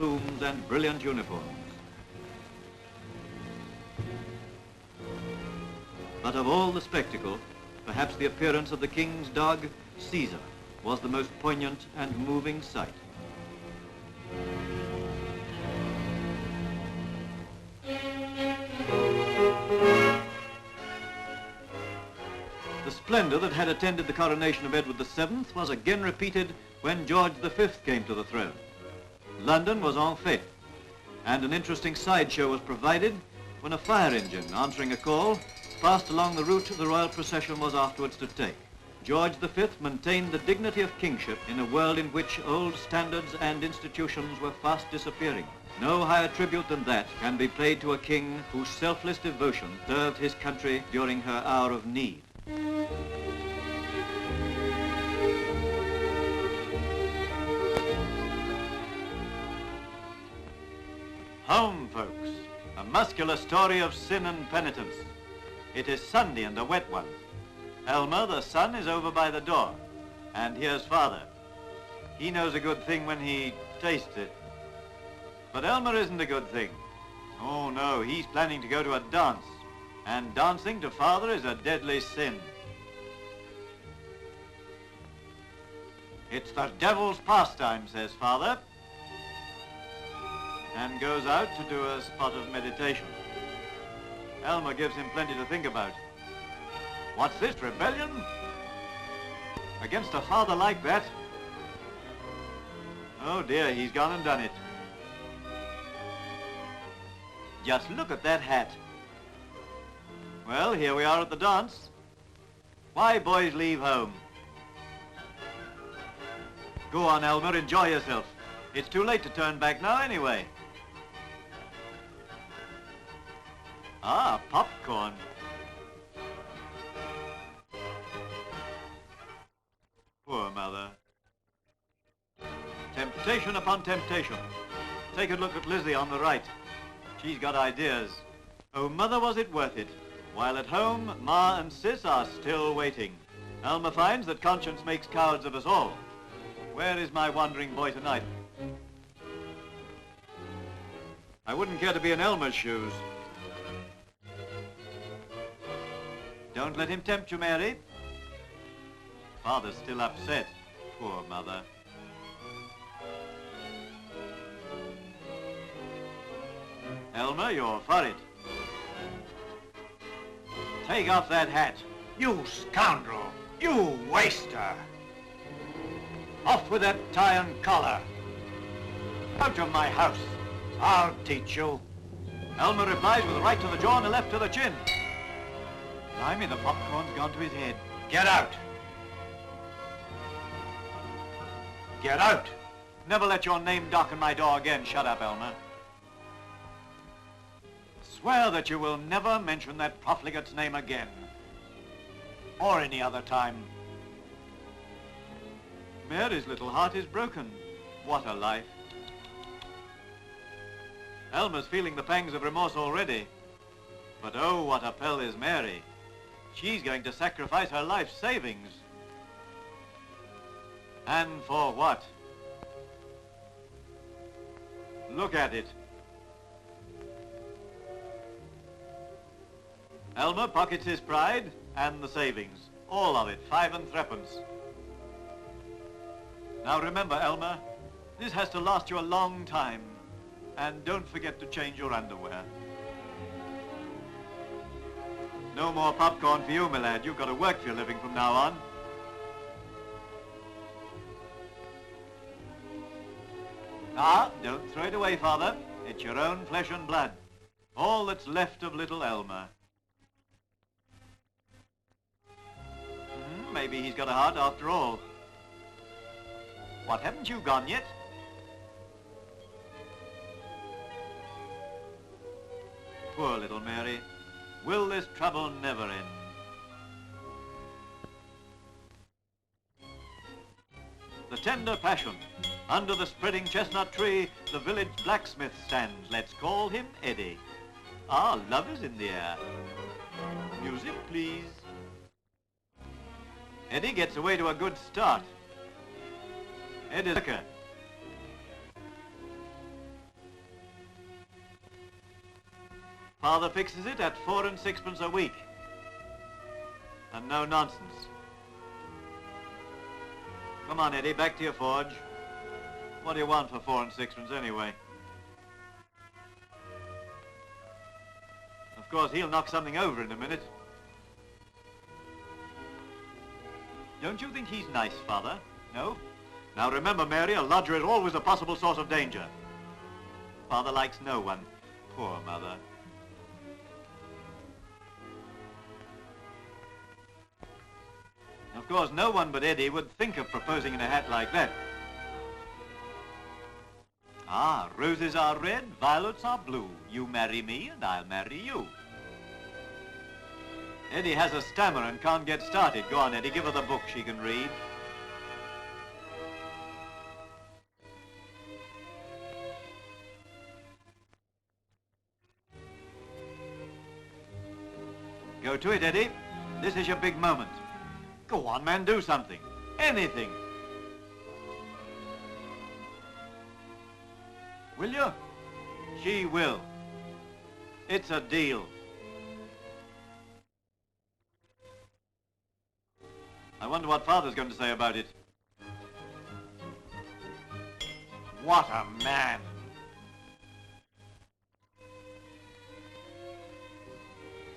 plumes and brilliant uniforms. But of all the spectacle, perhaps the appearance of the king's dog, Ceasar, was the most poignant and moving sight. The splendor that had attended the coronation of Edward VII was again repeated when George V came to the throne. London was en fete, and an interesting sideshow was provided when a fire engine, answering a call, passed along the route the royal procession was afterwards to take. George V maintained the dignity of kingship in a world in which old standards and institutions were fast disappearing. No higher tribute than that can be paid to a king whose selfless devotion served his country during her hour of need. Home, folks, a muscular story of sin and penitence. It is Sunday and a wet one. Elmer, the son, is over by the door. And here's Father. He knows a good thing when he tastes it. But Elmer isn't a good thing. Oh no, he's planning to go to a dance. And dancing to Father is a deadly sin. It's the devil's pastime, says Father, and goes out to do a spot of meditation. Elmer gives him plenty to think about. What's this, rebellion? Against a father like that? Oh dear, he's gone and done it. Just look at that hat. Well, here we are at the dance. Why boys leave home? Go on, Elmer, enjoy yourself. It's too late to turn back now anyway. Ah, popcorn. Poor mother. Temptation upon temptation. Take a look at Lizzie on the right. She's got ideas. Oh, mother, was it worth it? While at home, Ma and Sis are still waiting. Elmer finds that conscience makes cowards of us all. Where is my wandering boy tonight? I wouldn't care to be in Elmer's shoes. Don't let him tempt you, Mary. Father's still upset. Poor mother. Elmer, you're for it. Take off that hat. You scoundrel! You waster! Off with that tie and collar. Out of my house. I'll teach you. Elmer replies with a right to the jaw and a left to the chin. Blimey, the popcorn's gone to his head. Get out! Get out! Never let your name darken my door again. Shut up, Elmer. Swear that you will never mention that profligate's name again. Or any other time. Mary's little heart is broken. What a life. Elmer's feeling the pangs of remorse already. But oh, what a pell is Mary. She's going to sacrifice her life savings. And for what? Look at it. Elmer pockets his pride and the savings. All of it, 5 and 3pence. Now remember, Elmer, this has to last you a long time. And don't forget to change your underwear. No more popcorn for you, my lad. You've got to work for your living from now on. Ah, don't throw it away, Father. It's your own flesh and blood. All that's left of little Elmer. Maybe he's got a heart after all. What, haven't you gone yet? Poor little Mary. Will this trouble never end? The tender passion. Under the spreading chestnut tree, the village blacksmith stands. Let's call him Eddie. Our love is in the air. Music, please. Eddie gets away to a good start. Eddie's liquor. Father fixes it at 4 and 6pence a week. And no nonsense. Come on, Eddie, back to your forge. What do you want for 4 and 6pence anyway? Of course, he'll knock something over in a minute. Don't you think he's nice, Father? No? Now remember, Mary, a lodger is always a possible source of danger. Father likes no one. Poor mother. Of course, no one but Eddie would think of proposing in a hat like that. Ah, roses are red, violets are blue. You marry me and I'll marry you. Eddie has a stammer and can't get started. Go on, Eddie, give her the book she can read. Go to it, Eddie. This is your big moment. Go on, man, do something. Anything. Will you? She will. It's a deal. I wonder what Father's going to say about it. What a man!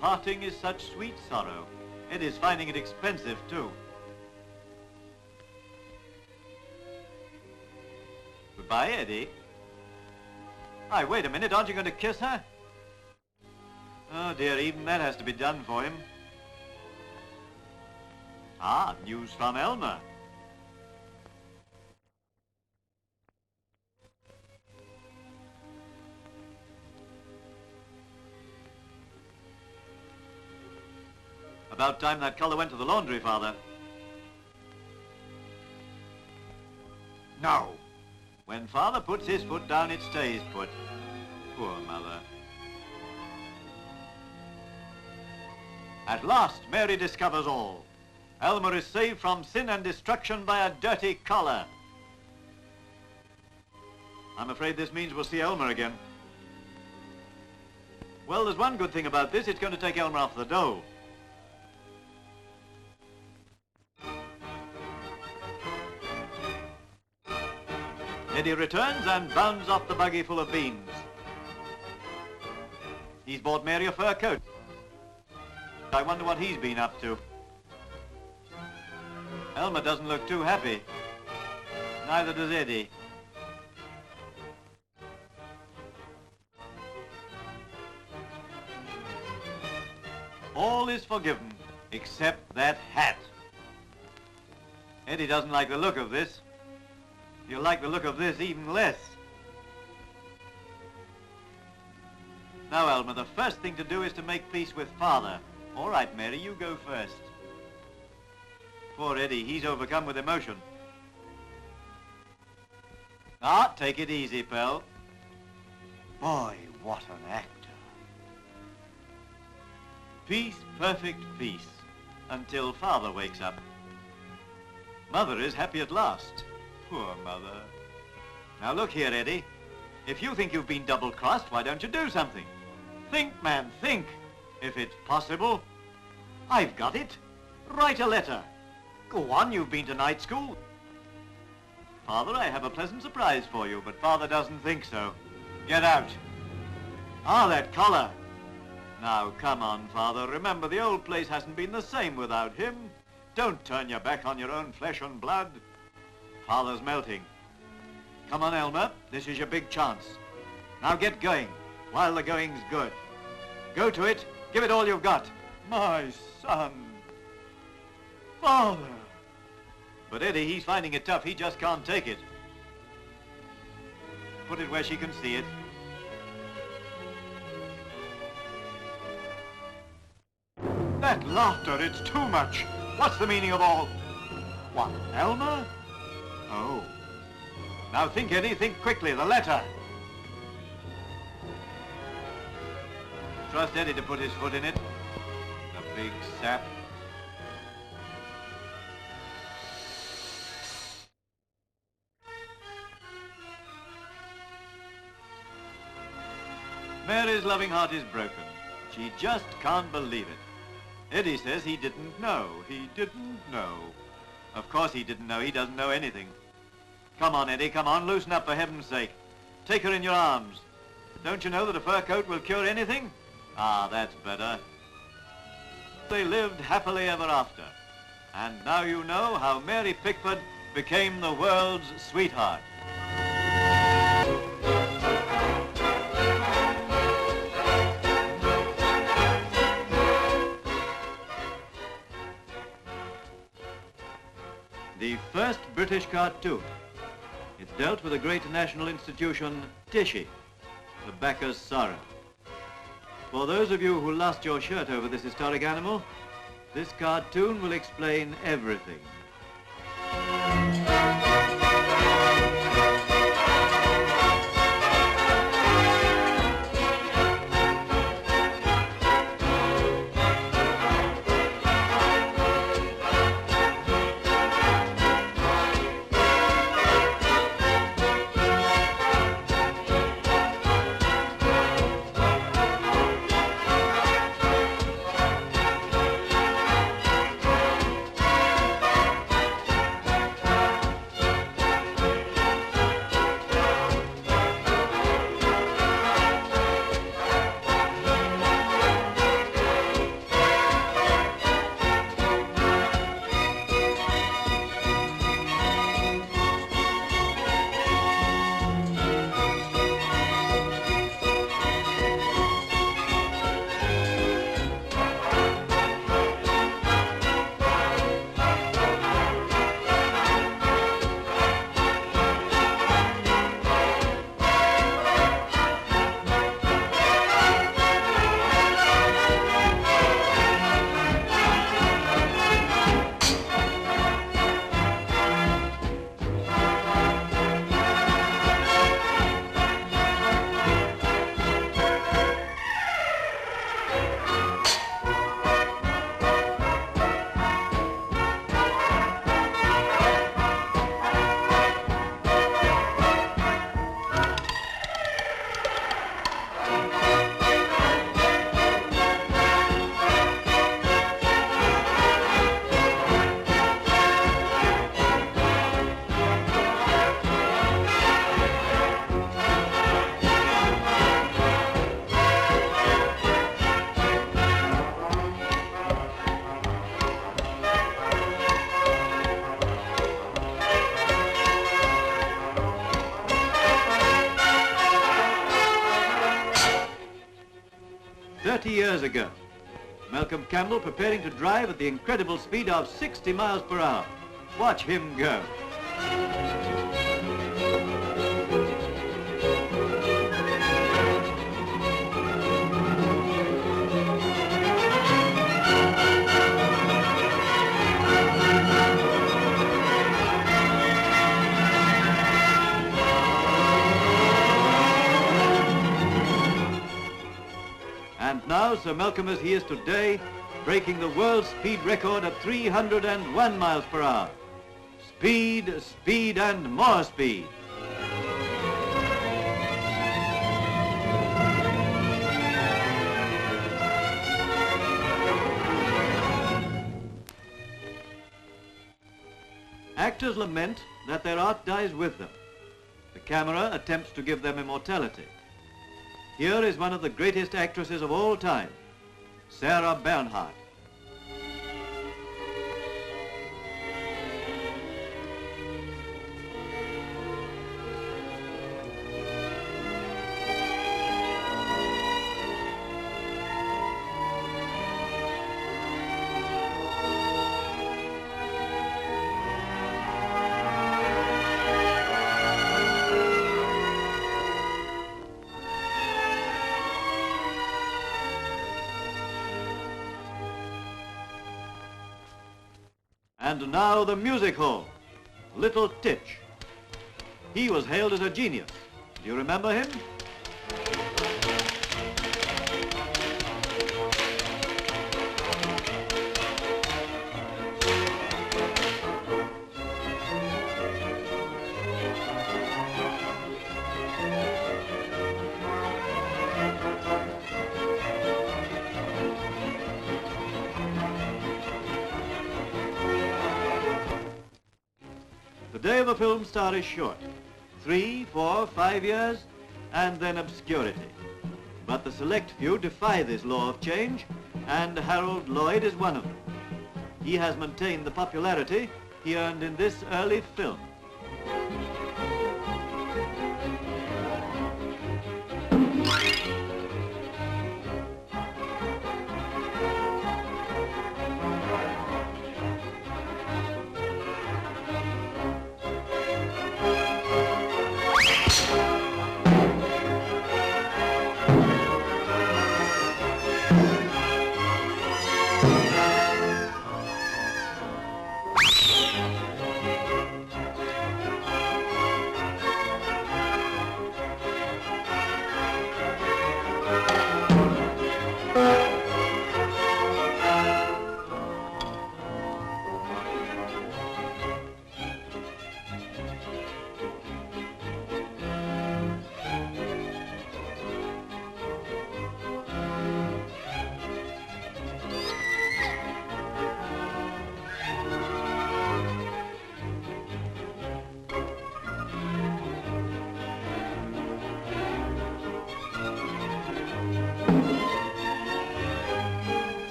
Parting is such sweet sorrow. Eddie's finding it expensive, too. Goodbye, Eddie. Hi, wait a minute, aren't you going to kiss her? Oh dear, even that has to be done for him. Ah, news from Elmer. About time that collar went to the laundry, Father. No. When Father puts his foot down, it stays put. Poor mother. At last, Mary discovers all. Elmer is saved from sin and destruction by a dirty collar. I'm afraid this means we'll see Elmer again. Well, there's one good thing about this. It's going to take Elmer off the dole. Eddie returns and bounds off the buggy full of beans. He's bought Mary a fur coat. I wonder what he's been up to. Elmer doesn't look too happy. Neither does Eddie. All is forgiven, except that hat. Eddie doesn't like the look of this. He'll like the look of this even less. Now, Elmer, the first thing to do is to make peace with Father. All right, Mary, you go first. Poor Eddie, he's overcome with emotion. Ah, take it easy, pal. Boy, what an actor. Peace, perfect peace, until Father wakes up. Mother is happy at last. Poor mother. Now look here, Eddie. If you think you've been double-crossed, why don't you do something? Think, man, think. If it's possible. I've got it. Write a letter. Go on, you've been to night school. Father, I have a pleasant surprise for you, but Father doesn't think so. Get out. Ah, that collar. Now, come on, Father. Remember, the old place hasn't been the same without him. Don't turn your back on your own flesh and blood. Father's melting. Come on, Elmer. This is your big chance. Now get going, while the going's good. Go to it. Give it all you've got. My son. Father. But Eddie, he's finding it tough. He just can't take it. Put it where she can see it. That laughter, it's too much. What's the meaning of all? What, Elmer? Oh. Now think, Eddie, think quickly. The letter. Trust Eddie to put his foot in it. The big sap. Mary's loving heart is broken. She just can't believe it. Eddie says he didn't know. He didn't know. Of course he didn't know. He doesn't know anything. Come on, Eddie, come on. Loosen up for heaven's sake. Take her in your arms. Don't you know that a fur coat will cure anything? Ah, that's better. They lived happily ever after. And now you know how Mary Pickford became the world's sweetheart. The first British cartoon. It dealt with a great national institution, Tishy, the backer's sorrow. For those of you who lost your shirt over this historic animal, this cartoon will explain everything. Years ago, Malcolm Campbell preparing to drive at the incredible speed of 60 miles per hour. Watch him go. And now Sir Malcolm as he is today, breaking the world speed record at 301 miles per hour. Speed, speed, and more speed. Actors lament that their art dies with them. The camera attempts to give them immortality. Here is one of the greatest actresses of all time, Sarah Bernhardt. And now the music hall, Little Titch. He was hailed as a genius. Do you remember him? day of a film star is short. 3, 4, 5 years, and then obscurity. But the select few defy this law of change, and Harold Lloyd is one of them. He has maintained the popularity he earned in this early film.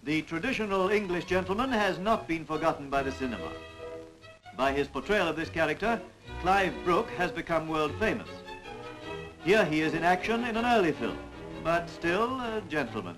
The traditional English gentleman has not been forgotten by the cinema. By his portrayal of this character, Clive Brooke has become world famous. Here he is in action in an early film, but still a gentleman.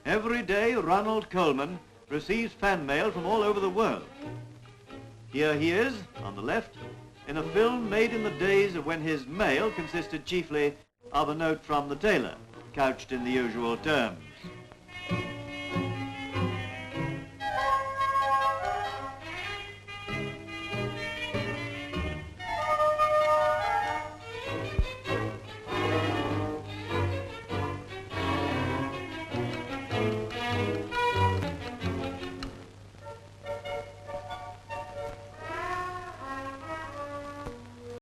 Every day, Ronald Colman receives fan mail from all over the world. Here he is, on the left, in a film made in the days of when his mail consisted chiefly of a note from the tailor, couched in the usual terms.